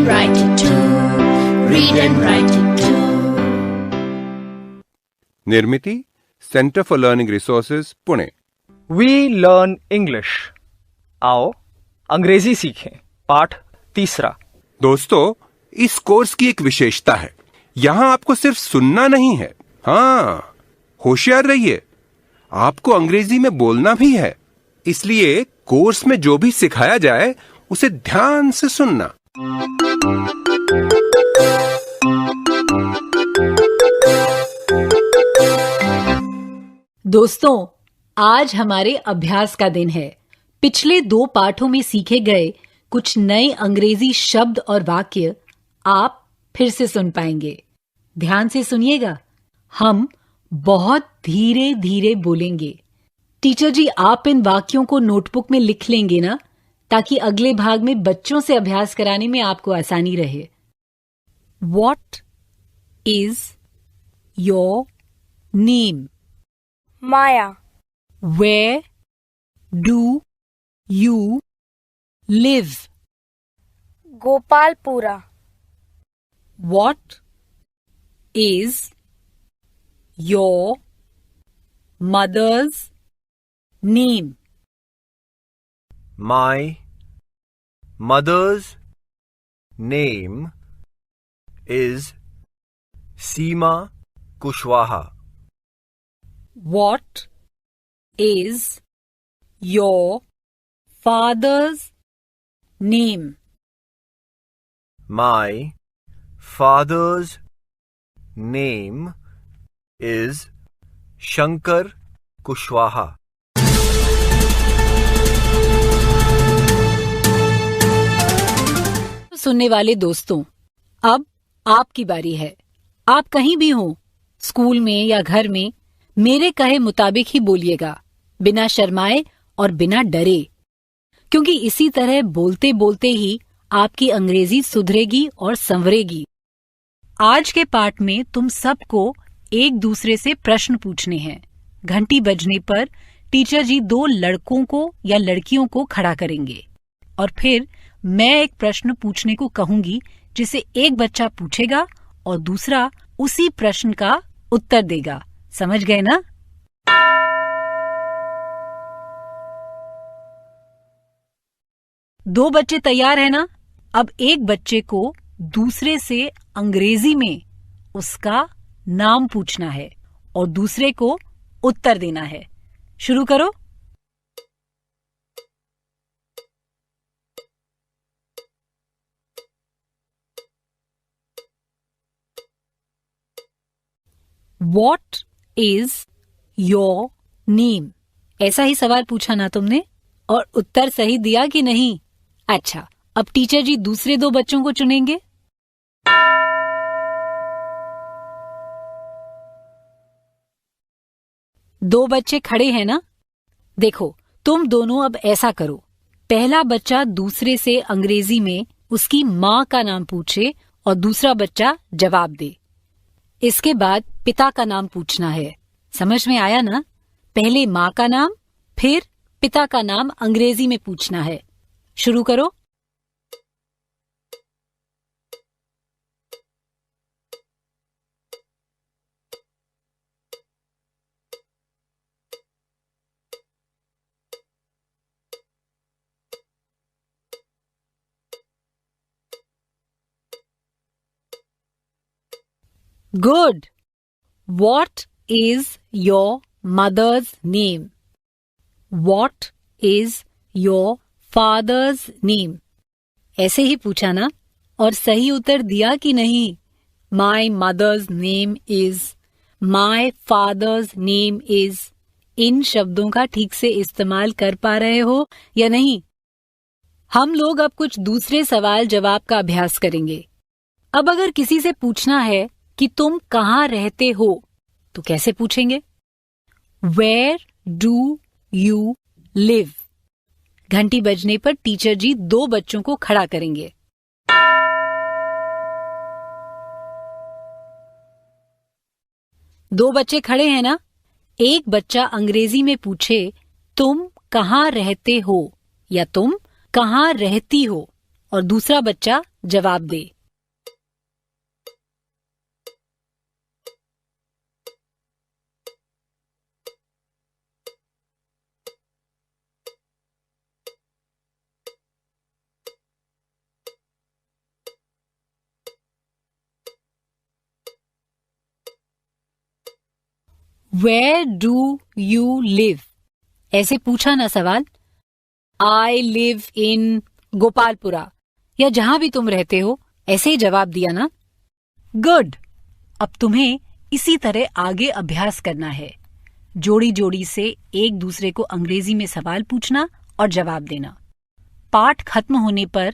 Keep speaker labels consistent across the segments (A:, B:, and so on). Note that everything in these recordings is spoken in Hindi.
A: and write it too. Read and write it too.
B: Nirmiti centre for learning resources Pune.
C: We learn English. आओ अंग्रेजी सीखें। पाठ 3।
B: दोस्तों, इस कोर्स की एक विशेषता है, यहाँ आपको सिर्फ सुनना नहीं है, हाँ, होशियार रहिए, आपको अंग्रेजी में बोलना भी है। इसलिए कोर्स में जो भी सिखाया जाए उसे ध्यान से सुनना।
D: दोस्तों, आज हमारे अभ्यास का दिन है। पिछले 2 पाठों में सीखे गए कुछ नए अंग्रेजी शब्द और वाक्य आप फिर से सुन पाएंगे। ध्यान से सुनिएगा, हम बहुत धीरे धीरे बोलेंगे। टीचर जी, आप इन वाक्यों को नोटबुक में लिख लेंगे ना, ताकि अगले भाग में बच्चों से अभ्यास कराने में आपको आसानी रहे। What is your name?
E: Maya.
D: Where do you live?
E: Gopalpura.
D: What is your mother's name?
F: My mother's name is Seema Kushwaha.
D: What is your father's name?
F: My father's name is Shankar Kushwaha.
D: सुनने वाले दोस्तों, अब आपकी बारी है। आप कहीं भी हो, स्कूल में या घर में, मेरे कहे मुताबिक ही बोलिएगा, बिना शर्माए और बिना डरे, क्योंकि इसी तरह बोलते बोलते ही आपकी अंग्रेजी सुधरेगी और संवरेगी। आज के पाठ में तुम सबको एक दूसरे से प्रश्न पूछने हैं। घंटी बजने पर टीचर जी 2 लड़कों को या लड़कियों को खड़ा करेंगे और फिर मैं एक प्रश्न पूछने को कहूंगी, जिसे एक बच्चा पूछेगा और दूसरा उसी प्रश्न का उत्तर देगा। समझ गए ना? दो बच्चे तैयार है ना? अब एक बच्चे को दूसरे से अंग्रेजी में उसका नाम पूछना है और दूसरे को उत्तर देना है। शुरू करो। What is your name? ऐसा ही सवाल पूछा ना तुमने, और उत्तर सही दिया कि नहीं? अच्छा, अब टीचर जी दूसरे 2 बच्चों को चुनेंगे। दो बच्चे खड़े हैं ना? देखो, तुम दोनों अब ऐसा करो, पहला बच्चा दूसरे से अंग्रेजी में उसकी माँ का नाम पूछे और दूसरा बच्चा जवाब दे। इसके बाद पिता का नाम पूछना है। समझ में आया ना? पहले माँ का नाम, फिर पिता का नाम अंग्रेजी में पूछना है। शुरू करो। Good. What is your mother's name? What is your father's name? ऐसे ही पूछा ना? और सही उत्तर दिया कि नहीं? My mother's name is, my father's name is, इन शब्दों का ठीक से इस्तेमाल कर पा रहे हो या नहीं? हम लोग अब कुछ दूसरे सवाल जवाब का अभ्यास करेंगे। अब अगर किसी से पूछना है कि तुम कहाँ रहते हो, तो कैसे पूछेंगे? Where do you live? घंटी बजने पर टीचर जी 2 बच्चों को खड़ा करेंगे। दो बच्चे खड़े हैं ना? एक बच्चा अंग्रेजी में पूछे तुम कहाँ रहते हो या तुम कहाँ रहती हो, और दूसरा बच्चा जवाब दे। Where do you live? ऐसे पूछा ना सवाल। I live in गोपालपुरा या जहां भी तुम रहते हो, ऐसे ही जवाब दिया ना। गुड। अब तुम्हें इसी तरह आगे अभ्यास करना है। जोड़ी जोड़ी से एक दूसरे को अंग्रेजी में सवाल पूछना और जवाब देना। पाठ खत्म होने पर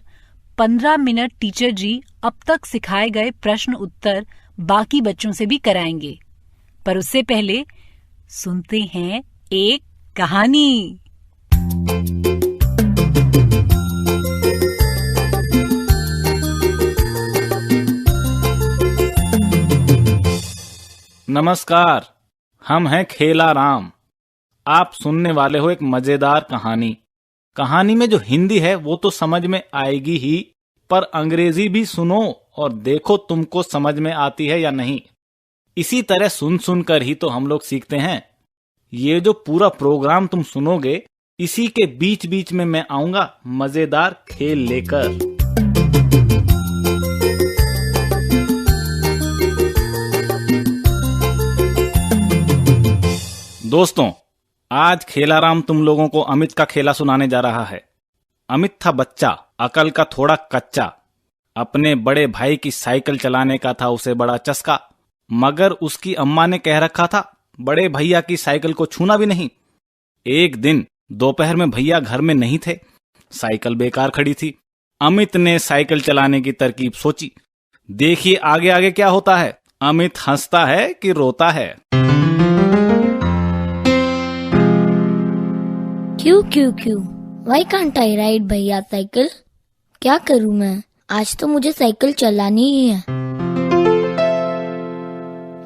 D: 15 मिनट टीचर जी अब तक सिखाए गए प्रश्न उत्तर बाकी बच्चों से भी कराएंगे, पर उससे पहले सुनते हैं एक कहानी।
E: नमस्कार, हम हैं खेला राम। आप सुनने वाले हो एक मजेदार कहानी। कहानी में जो हिंदी है वो तो समझ में आएगी ही, पर अंग्रेजी भी सुनो और देखो तुमको समझ में आती है या नहीं। इसी तरह सुन सुनकर ही तो हम लोग सीखते हैं। ये जो पूरा प्रोग्राम तुम सुनोगे, इसी के बीच बीच में मैं आऊंगा मजेदार खेल लेकर। दोस्तों, आज खेलाराम तुम लोगों को अमित का खेला सुनाने जा रहा है। अमित था बच्चा, अकल का थोड़ा कच्चा। अपने बड़े भाई की साइकिल चलाने का था उसे बड़ा चस्का, मगर उसकी अम्मा ने कह रखा था बड़े भैया की साइकिल को छूना भी नहीं। एक दिन दोपहर में भैया घर में नहीं थे, साइकिल बेकार खड़ी थी। अमित ने साइकिल चलाने की तरकीब सोची। देखिए आगे आगे क्या होता है। अमित हंसता है कि रोता है।
A: क्यों Why can't I ride भैया साइकिल? क्या करूं मैं? आज तो मुझे साइकिल चलानी ही है।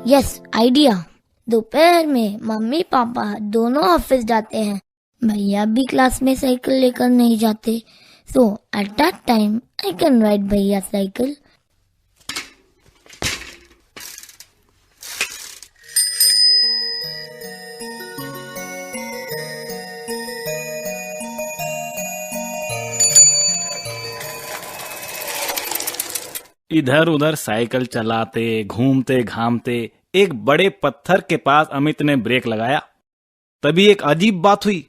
A: Yes, idea. दोपहर में मम्मी पापा दोनों ऑफिस जाते हैं, भैया भी क्लास में साइकिल लेकर नहीं जाते, so at that time I can ride भैया साइकिल।
E: इधर उधर साइकिल चलाते घूमते घामते एक बड़े पत्थर के पास अमित ने ब्रेक लगाया। तभी एक अजीब बात हुई।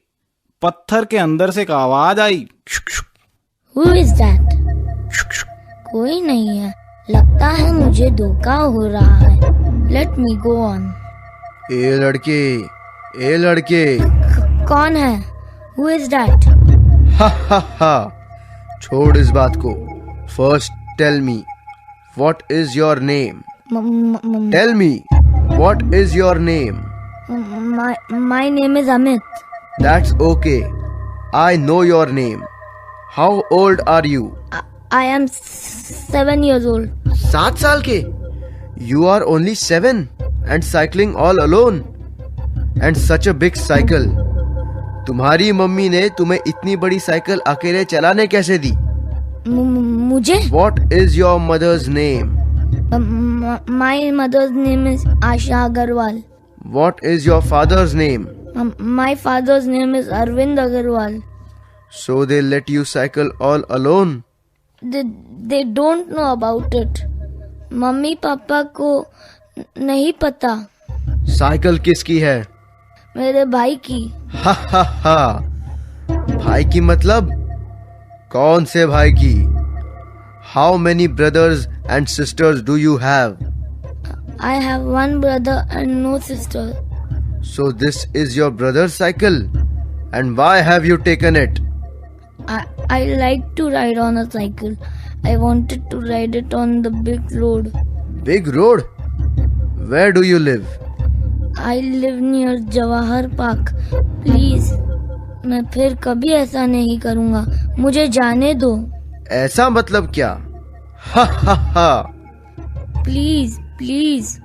E: पत्थर के अंदर से एक आवाज आई।
A: Who is that? कोई नहीं है, लगता है मुझे धोखा हो रहा है। Let me go on.
F: ए लड़के
A: कौन है? Who is that?
F: हा छोड़ इस बात को। First tell me what is your name? Tell me what is your name?
A: My name is Amit.
F: That's okay. I know your name. How old are you?
A: I am 7 years old.
F: 7 साल के? You are only 7 and cycling all alone. And such a big cycle. तुम्हारी मम्मी ने तुम्हें इतनी बड़ी साइकिल अकेले चलाने कैसे दी?
A: मुझे?
F: What is your mother's name?
A: My mother's name is Asha Agarwal.
F: What is your father's name?
A: My father's name is Arvind Agarwal.
F: So they let you cycle all alone?
A: They don't know about it. Mummy papa को नहीं पता।
F: साइकिल किसकी है?
A: मेरे भाई की।
F: हा भाई की मतलब? कौन से भाई की? How many brothers and sisters do you have?
A: I have one brother and no sister.
F: So this is your brother's cycle? And why have you taken it?
A: I like to ride on a cycle. I wanted to ride it on the big road.
F: Big road? Where do you live?
A: I live near Jawahar Park. Please, मैं फिर कभी ऐसा नहीं करूँगा, मुझे जाने दो।
F: ऐसा मतलब क्या? हा
A: प्लीज,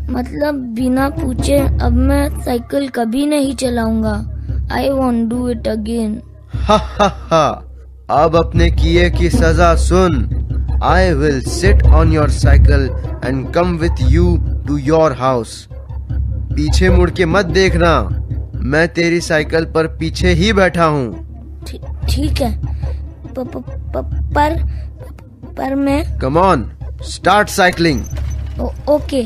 A: मतलब बिना पूछे अब मैं साइकिल कभी नहीं चलाऊंगा। I won't do it again.
F: हा अब अपने किए की सजा सुन। I will sit on your cycle and come with you to your house. पीछे मुड़ के मत देखना, मैं तेरी साइकिल पर पीछे ही बैठा हूँ।
A: ठीक है, पर मैं।
F: Come on, start cycling.
A: Okay.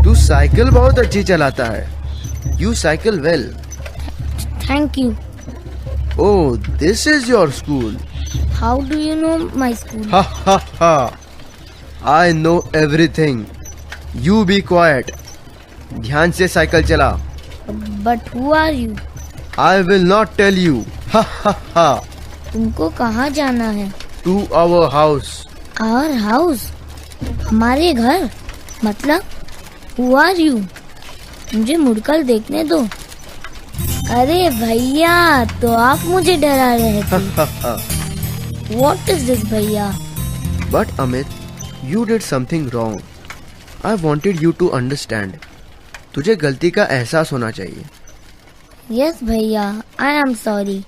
F: तू साइकिल बहुत अच्छी चलाता है। You cycle well.
A: Thank you.
F: Oh, this is your school.
A: How do you know my school?
F: Ha ha ha. I know everything. You be quiet. ध्यान से साइकिल चला।
A: But who are you?
F: I will not tell you. Ha ha ha.
A: तुमको कहाँ जाना है?
F: To our house.
A: Our house? हमारे घर? मतलब who are you? मुझे मुड़कर देखने दो। अरे भैया, तो आप मुझे डरा रहे थे। What is this, भैया?
F: But Amit, you did something wrong. I wanted you to understand. तुझे गलती का एहसास होना चाहिए।
A: Yes, भैया, I am sorry,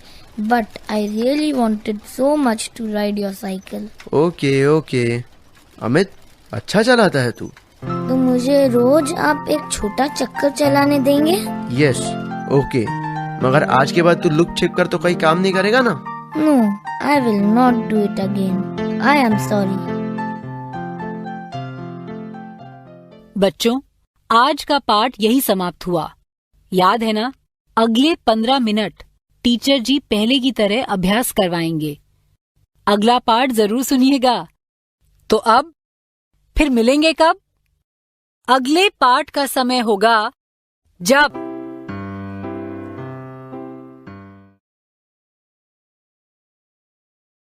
A: but I really wanted so much to ride your cycle.
F: Okay. Amit, अच्छा चलाता है तू।
A: तो मुझे रोज आप एक छोटा चक्कर चलाने देंगे?
F: Yes, okay. मगर आज के बाद तू लुक छिप कर तो कोई काम नहीं करेगा ना?
A: No, I will not do it again. I am sorry.
D: बच्चों, आज का पाठ यही समाप्त हुआ। याद है ना? अगले 15 मिनट टीचर जी पहले की तरह अभ्यास करवाएंगे। अगला पाठ जरूर सुनिएगा। तो अब फिर मिलेंगे कब? अगले पाठ का समय होगा जब